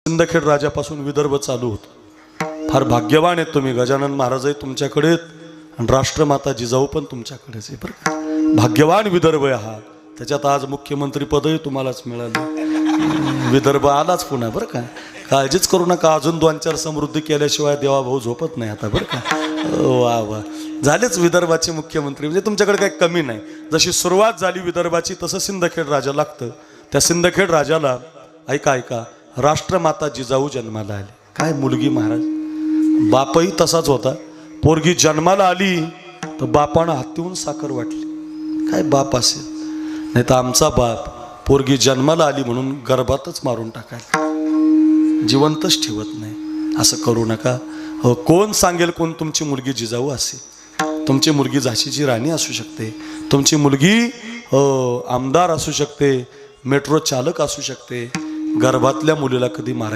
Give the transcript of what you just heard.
सिंदखेड राजापासून विदर्भ चालू होतो. फार भाग्यवान आहेत तुम्ही. गजानन महाराजही तुमच्याकडे आणि राष्ट्रमाता जिजाऊ पण तुमच्याकडेच आहे बरं का. भाग्यवान विदर्भ आहे हा. त्याच्यात आज मुख्यमंत्री पदही तुम्हालाच मिळालं. विदर्भ आलाच पुन्हा बरं का. काळजीच करू नका, अजून 2-4 समृद्धी केल्याशिवाय देवाभाऊ झोपत नाही आता बरं का. वा वा, झालेच विदर्भाचे मुख्यमंत्री. म्हणजे तुमच्याकडे काही कमी नाही. जशी सुरुवात झाली विदर्भाची तसं सिंदखेड राजा लागतं. त्या सिंदखेड राजाला ऐका ऐका राष्ट्रमाता जिजाऊ जन्माला आली. काय मुलगी महाराज. बापही तसाच होता. पोरगी जन्माला आली तर बापानं हातीहून साखर वाटली. काय बाप असेल. नाही तर आमचा बाप पोरगी जन्माला आली म्हणून गर्भातच मारून टाकायला, जिवंतच ठेवत नाही. असं करू नका. कोण सांगेल कोण तुमची मुलगी जिजाऊ असेल. तुमची मुलगी झाशीची राणी असू शकते. तुमची मुलगी आमदार असू शकते, मेट्रो चालक असू शकते. गर्भातल्या मुलीला कधी मारायचं